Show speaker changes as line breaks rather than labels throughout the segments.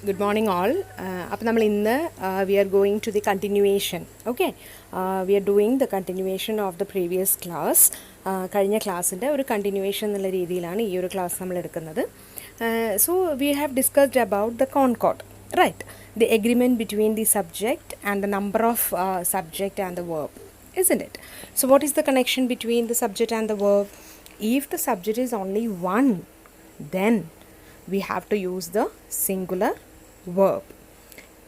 Good morning all. അപ്പോൾ നമ്മൾ ഇന്ന് we are going to the continuation. Okay. We are doing the continuation of the previous class. കഴിഞ്ഞ ക്ലാസ്സിൻ്റെ ഒരു continuation എന്നുള്ള രീതിയിലാണ് ഈ ഒരു ക്ലാസ് നമ്മൾ എടുക്കുന്നത്. So we have discussed about the concord, right? The agreement between the subject and the number of subject and the verb, isn't it? So what is the connection between the subject and the verb? If the subject is only one, then we have to use the singular verb.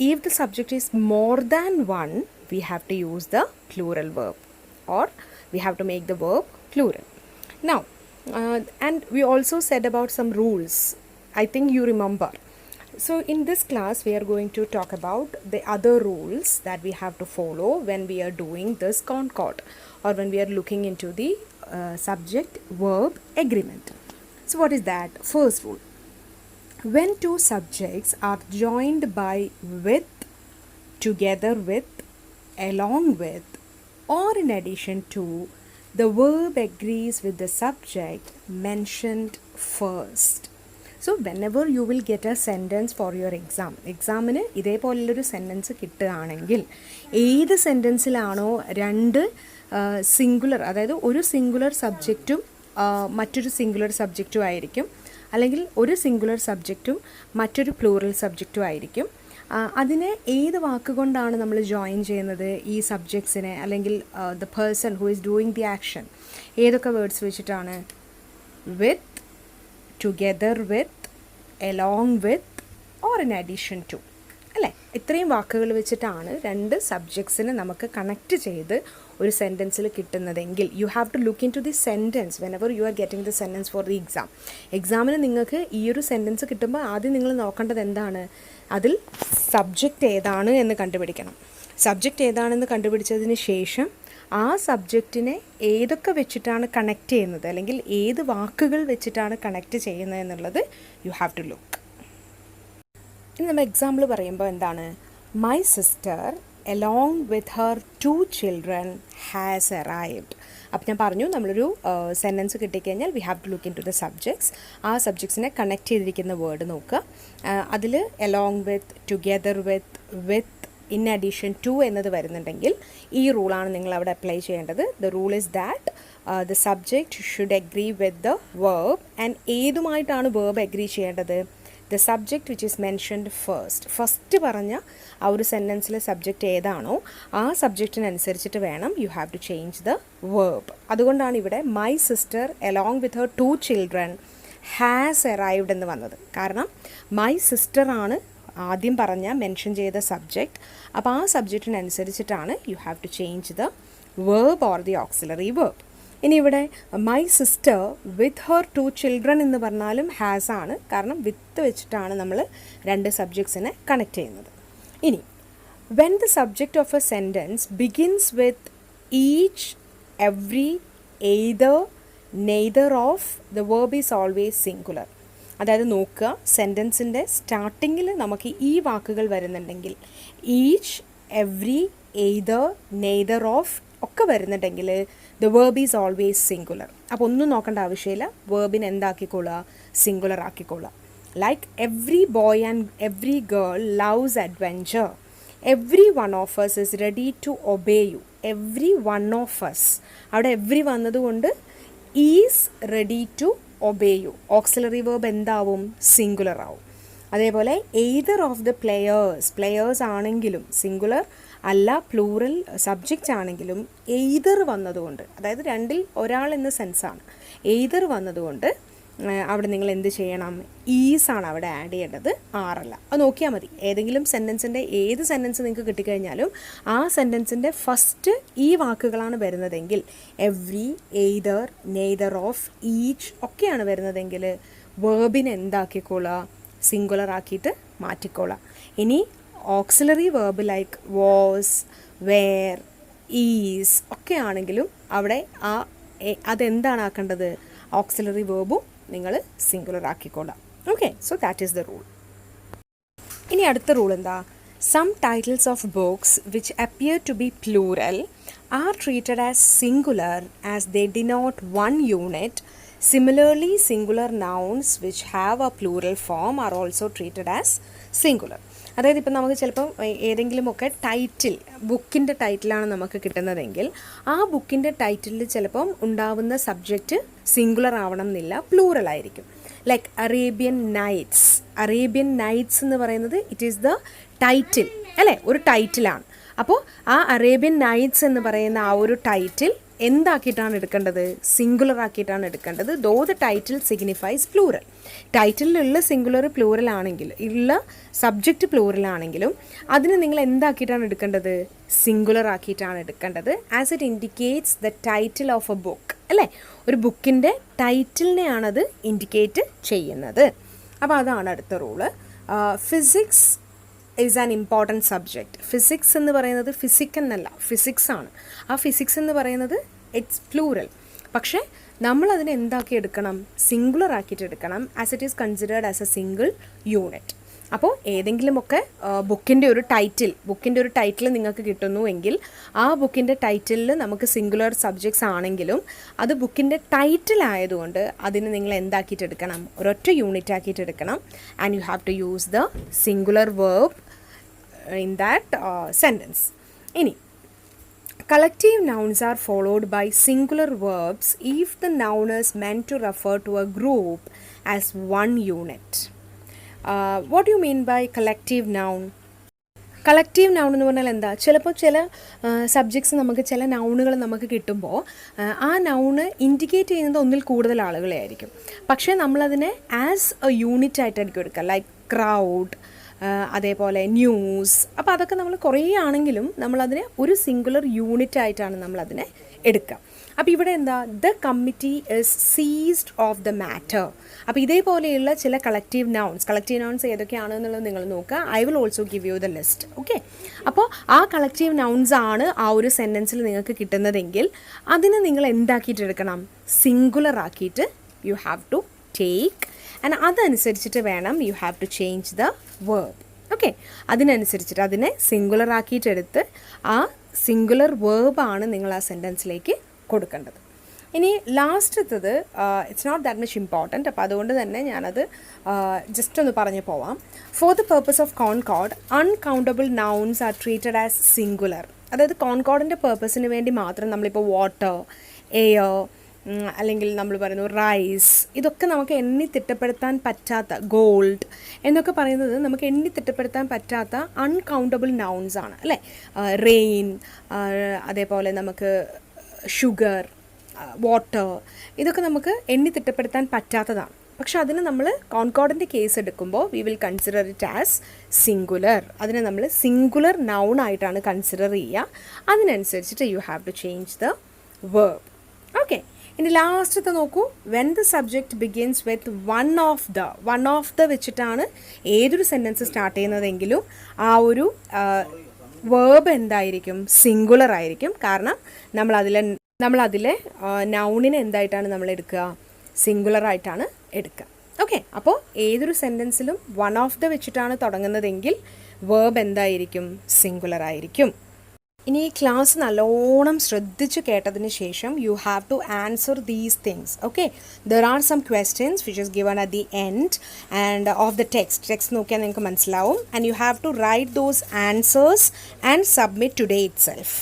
If the subject is more than one, we have to use the plural verb, or we have to make the verb plural. Now, and we also said about some rules. I think you remember. So in this class we are going to talk about the other rules that we have to follow when we are doing this concord, or when we are looking into the subject verb agreement. So what is that? First rule: when two subjects are joined by with, together with, along with, or in addition to, the verb agrees with the subject mentioned first. So whenever you will get a sentence for your examന് ഇതേപോലുള്ളൊരു sentence കിട്ടുകയാണെങ്കിൽ ഏത് സെൻറ്റൻസിലാണോ രണ്ട് singular, അതായത് ഒരു singular സബ്ജക്റ്റും മറ്റൊരു singular സബ്ജക്റ്റും ആയിരിക്കും, അല്ലെങ്കിൽ ഒരു സിംഗുലർ സബ്ജക്റ്റും മറ്റൊരു പ്ലൂറൽ സബ്ജക്റ്റും ആയിരിക്കും, അതിനെ ഏത് വാക്കുകൊണ്ടാണ് നമ്മൾ ജോയിൻ ചെയ്യുന്നത് ഈ സബ്ജക്ട്സിനെ, അല്ലെങ്കിൽ the person who is doing the action, ഏതൊക്കെ വേർഡ്സ് വെച്ചിട്ടാണ്? With, together with, along with, or in addition to, അല്ലേ? ഇത്രയും വാക്കുകൾ വെച്ചിട്ടാണ് രണ്ട് സബ്ജക്ട്സിനെ നമുക്ക് കണക്റ്റ് ചെയ്ത് ഒരു സെൻറ്റൻസിൽ കിട്ടുന്നതെങ്കിൽ you have to look into the sentence whenever you are getting the sentence for the exam. എക്സാമിന് നിങ്ങൾക്ക് ഈ ഒരു സെൻറ്റൻസ് കിട്ടുമ്പോൾ ആദ്യം നിങ്ങൾ നോക്കേണ്ടത് എന്താണ്? അതിൽ സബ്ജക്റ്റ് ഏതാണ് എന്ന് കണ്ടുപിടിക്കണം. സബ്ജക്റ്റ് ഏതാണെന്ന് കണ്ടുപിടിച്ചതിന് ശേഷം ആ സബ്ജക്റ്റിനെ ഏതൊക്കെ വെച്ചിട്ടാണ് കണക്റ്റ് ചെയ്യുന്നത്, അല്ലെങ്കിൽ ഏത് വാക്കുകൾ വെച്ചിട്ടാണ് കണക്റ്റ് ചെയ്യുന്നത് എന്നുള്ളത് യു ഹാവ് ടു ലുക്ക്. ഇനി നമ്മൾ എക്സാമ്പിൾ പറയുമ്പോൾ എന്താണ്? My sister along with her two children has arrived. അപ്പോൾ ഞാൻ പറഞ്ഞു, നമ്മളൊരു സെൻറ്റൻസ് കിട്ടിക്കഴിഞ്ഞാൽ we have to look into the subjects. ആ സബ്ജക്ട്സിനെ കണക്ട് ചെയ്തിരിക്കുന്ന വേർഡ് നോക്കുക. അതിൽ along with, together with, with, in addition to എന്നത് വരുന്നുണ്ടെങ്കിൽ ഈ റൂളാണ് നിങ്ങൾ അവിടെ അപ്ലൈ ചെയ്യേണ്ടത്. The rule is that the subject should agree with the verb. And ഏതുമായിട്ടാണ് വേർബ് അഗ്രി ചെയ്യേണ്ടത്? The subject which is mentioned first പറഞ്ഞ ആ ഒരു സെൻറ്റൻസിലെ സബ്ജക്റ്റ് ഏതാണോ ആ സബ്ജക്റ്റിനനുസരിച്ചിട്ട് വേണം you have to change the verb. അതുകൊണ്ടാണ് ഇവിടെ my sister along with her two children has arrived എന്ന് വന്നത്. കാരണം മൈ സിസ്റ്റർ ആണ് ആദ്യം പറഞ്ഞ മെൻഷൻ ചെയ്ത സബ്ജക്റ്റ്. അപ്പോൾ ആ സബ്ജക്റ്റിനനുസരിച്ചിട്ടാണ് you have to change the verb or the auxiliary verb. ഇനി ഇവിടെ my sister with her two children എന്ന് പറഞ്ഞാലും ഹാസ് ആണ്, കാരണം വിത്ത് വെച്ചിട്ടാണ് നമ്മൾ രണ്ട് സബ്ജക്ട്സിനെ കണക്ട് ചെയ്യുന്നത്. ഇനി when the subject of a sentence begins with each, every, either, neither of, the verb is always singular. അതായത് നോക്കുക, സെൻറ്റൻസിൻ്റെ സ്റ്റാർട്ടിങ്ങിൽ നമുക്ക് ഈ വാക്കുകൾ വരുന്നുണ്ടെങ്കിൽ each, every, either, neither of ഒക്കെ വരുന്നുണ്ടെങ്കിൽ the verb is always singular. അപ്പോൾ ഒന്നും നോക്കേണ്ട ആവശ്യമില്ല, വേർബിനെ എന്താക്കിക്കൊള്ളുക? സിംഗുലർ ആക്കിക്കൊള്ളുക. Like every boy and every girl loves adventure, every one of us is ready to obey you. Every one of us, അവിടെ എവ്രി വന്നതുകൊണ്ട് is ready to obey you. Auxiliary verb എന്താവും? സിംഗുലർ ആവും. അതേപോലെ either of the players ആണെങ്കിലും singular അല്ല, plural subject ആണെങ്കിലും either വന്നതുകൊണ്ട്, അതായത് രണ്ടിൽ ഒരാൾ എന്ന സെൻസാണ്, എയ്തർ വന്നതുകൊണ്ട് അവിടെ നിങ്ങൾ എന്ത് ചെയ്യണം? ഈസാണ് അവിടെ ആഡ് ചെയ്യേണ്ടത്, ആറല്ല. അത് നോക്കിയാൽ മതി. ഏതെങ്കിലും സെൻറ്റൻസിൻ്റെ ഏത് സെൻറ്റൻസ് നിങ്ങൾക്ക് കിട്ടിക്കഴിഞ്ഞാലും ആ സെൻറ്റൻസിൻ്റെ ഫസ്റ്റ് ഈ വാക്കുകളാണ് വരുന്നതെങ്കിൽ, every, either, neither of, each ഒക്കെയാണ് വരുന്നതെങ്കിൽ വേർബിനെ എന്താക്കിക്കോളുക? സിംഗുലർ ആക്കിയിട്ട് മാറ്റിക്കോളാം. ഇനി auxiliary verb like was, were, is ഒക്കെ ആണെങ്കിലും അവിടെ അതെന്താണ് ആക്കേണ്ടത്? ഓക്സിലറി വേർബും നിങ്ങൾ സിംഗുലർ ആക്കിക്കോളാം. Okay, so that is the rule. ഇനി അടുത്ത റൂൾ എന്താ? Some titles of books which appear to be plural are treated as singular as they denote one unit Similarly, singular nouns which have a plural form are also treated as singular. അതായത് ഇപ്പം നമുക്ക് ചിലപ്പം ഏതെങ്കിലുമൊക്കെ title, ബുക്കിൻ്റെ ടൈറ്റിലാണ് നമുക്ക് കിട്ടുന്നതെങ്കിൽ ആ ബുക്കിൻ്റെ ടൈറ്റിലിൽ ചിലപ്പം ഉണ്ടാവുന്ന സബ്ജക്റ്റ് സിംഗുലർ ആവണം എന്നില്ല, പ്ലൂറൽ ആയിരിക്കും. Like Arabian nights. Arabian nights എന്ന് പറയുന്നത് ഇറ്റ് ഈസ് ദ ടൈറ്റിൽ അല്ലേ, ഒരു ടൈറ്റിലാണ്. അപ്പോൾ ആ അറേബ്യൻ നൈറ്റ്സ് എന്ന് പറയുന്ന ആ ഒരു ടൈറ്റിൽ എന്താക്കിയിട്ടാണ് എടുക്കേണ്ടത്? സിംഗുലർ ആക്കിയിട്ടാണ് എടുക്കേണ്ടത്. Though the title signifies plural. ടൈറ്റിലുള്ള സിംഗുലർ പ്ലൂറൽ ആണെങ്കിൽ, ഉള്ള സബ്ജക്റ്റ് പ്ലൂറൽ ആണെങ്കിലും അതിന് നിങ്ങൾ എന്താക്കിയിട്ടാണ് എടുക്കേണ്ടത്? സിംഗുലർ ആക്കിയിട്ടാണ് എടുക്കേണ്ടത്. As it indicates the title of A book അല്ലേ, ഒരു ബുക്കിൻ്റെ ടൈറ്റിലിനെയാണത് ഇൻഡിക്കേറ്റ് ചെയ്യുന്നത്. അപ്പോൾ അതാണ് അടുത്ത rule. Physics is an important subject. Physics എന്ന് പറയുന്നത് ഫിസിക് എന്നല്ല, ഫിസിക്സ് ആണ്. ആ ഫിസിക്സ് എന്ന് പറയുന്നത് ഇറ്റ്സ് പ്ലൂറൽ. പക്ഷേ നമ്മളതിനെ എന്താക്കി എടുക്കണം? സിംഗുലർ ആക്കിയിട്ട് എടുക്കണം. As it is considered as A single unit. അപ്പോൾ ഏതെങ്കിലുമൊക്കെ ബുക്കിൻ്റെ ഒരു ടൈറ്റിൽ നിങ്ങൾക്ക് കിട്ടുന്നു എങ്കിൽ ആ ബുക്കിൻ്റെ ടൈറ്റിലിൽ നമുക്ക് സിംഗുലർ സബ്ജക്ട്സ് ആണെങ്കിലും അത് ബുക്കിൻ്റെ ടൈറ്റിൽ ആയതുകൊണ്ട് അതിന് നിങ്ങൾ എന്താക്കിയിട്ട് എടുക്കണം? ഒരൊറ്റ യൂണിറ്റ് ആക്കിയിട്ട് എടുക്കണം. And you have to use the singular verb in that sentence. ഇനി collective nouns are followed by singular verbs if the noun is meant to refer to a group as one unit. What do you mean by collective noun? Collective noun എന്ന് പറഞ്ഞാൽ എന്താ? ചിലപ്പോൾ ചില subjects നമുക്ക്, ചില നൗണുകൾ നമുക്ക് കിട്ടുമ്പോൾ ആ നൗണ് ഇൻഡിക്കേറ്റ് ചെയ്യുന്നത് ഒന്നിൽ കൂടുതൽ ആളുകളെ ആയിരിക്കും. പക്ഷേ നമ്മളതിനെ ആസ് എ യൂണിറ്റ് ആയിട്ടായിരിക്കും എടുക്കുക. ലൈക്ക് ക്രൗഡ്, അതേപോലെ ന്യൂസ്. അപ്പോൾ അതൊക്കെ നമ്മൾ കുറേ ആണെങ്കിലും നമ്മളതിനെ ഒരു സിംഗുലർ യൂണിറ്റ് ആയിട്ടാണ് നമ്മളതിനെ എടുക്കുക. അപ്പോൾ ഇവിടെ എന്താ? The committee is ceased of the matter. അപ്പോൾ ഇതേപോലെയുള്ള ചില കളക്റ്റീവ് നൗൺസ് ഏതൊക്കെയാണെന്നുള്ളത് നിങ്ങൾ നോക്കുക. I will also give you the list. Okay, അപ്പോൾ ആ കളക്റ്റീവ് നൗൺസ് ആണ് ആ ഒരു സെൻറ്റൻസിൽ നിങ്ങൾക്ക് കിട്ടുന്നതെങ്കിൽ അതിനെ നിങ്ങൾ എന്താക്കിയിട്ട് എടുക്കണം? സിംഗുലർ ആക്കിയിട്ട് you have to take. And അതനുസരിച്ചിട്ട് വേണം you have to change the verb. Okay, അതിനനുസരിച്ചിട്ട് അതിനെ സിംഗുലർ ആക്കിയിട്ടെടുത്ത് ആ സിംഗുലർ വേർബാണ് നിങ്ങൾ ആ സെൻറ്റൻസിലേക്ക് കൊടുക്കേണ്ടത്. ഇനി ലാസ്റ്റത്തത് it's not that much important. അപ്പോൾ അതുകൊണ്ട് തന്നെ ഞാനത് ജസ്റ്റ് ഒന്ന് പറഞ്ഞു പോവാം. For the purpose of concord, uncountable nouns are treated as singular. അതായത് കോൺകോർഡിൻ്റെ പേർപ്പസിന് വേണ്ടി മാത്രം നമ്മളിപ്പോൾ വാട്ടർ, എയർ, അല്ലെങ്കിൽ നമ്മൾ പറയുന്നു റൈസ്, ഇതൊക്കെ നമുക്ക് എണ്ണി തിട്ടപ്പെടുത്താൻ പറ്റാത്ത, ഗോൾഡ് എന്നൊക്കെ പറയുന്നത് നമുക്ക് എണ്ണി തിട്ടപ്പെടുത്താൻ പറ്റാത്ത അൺകൗണ്ടബിൾ നൗൺസ് ആണ് അല്ലേ. റെയിൻ, അതേപോലെ നമുക്ക് ഷുഗർ, വാട്ടർ, ഇതൊക്കെ നമുക്ക് എണ്ണി തിട്ടപ്പെടുത്താൻ പറ്റാത്തതാണ്. പക്ഷെ അതിന് നമ്മൾ കോൺകോർഡിൻ്റെ കേസ് എടുക്കുമ്പോൾ we will consider it as singular. അതിനെ നമ്മൾ സിംഗുലർ നൗൺ ആയിട്ടാണ് കൺസിഡർ ചെയ്യുക. അതിനനുസരിച്ചിട്ട് you have to change the verb. Okay, ഇനി ലാസ്റ്റത്തെ നോക്കൂ. When the subject begins with one of the വെച്ചിട്ടാണ് ഏതൊരു സെൻറ്റൻസ് സ്റ്റാർട്ട് ചെയ്യുന്നതെങ്കിലും ആ ഒരു വേർബ് എന്തായിരിക്കും? സിംഗുലർ ആയിരിക്കും. കാരണം നമ്മളതിലെ നൗണിനെ എന്തായിട്ടാണ് നമ്മൾ എടുക്കുക? സിംഗുലർ ആയിട്ടാണ് എടുക്കുക. ഓക്കെ, അപ്പോൾ ഏതൊരു സെൻറ്റൻസിലും വൺ ഓഫ് ദ വെച്ചിട്ടാണ് തുടങ്ങുന്നതെങ്കിൽ വേർബ് എന്തായിരിക്കും? സിംഗുലർ ആയിരിക്കും. ഇനി ഈ ക്ലാസ് നല്ലോണം ശ്രദ്ധിച്ച് കേട്ടതിന് ശേഷം you have to answer these things. Okay, there are some questions which is given at the end and of the text നോക്കിയാൽ നിങ്ങൾക്ക് മനസ്സിലാവും. And you have to write those answers and submit today itself.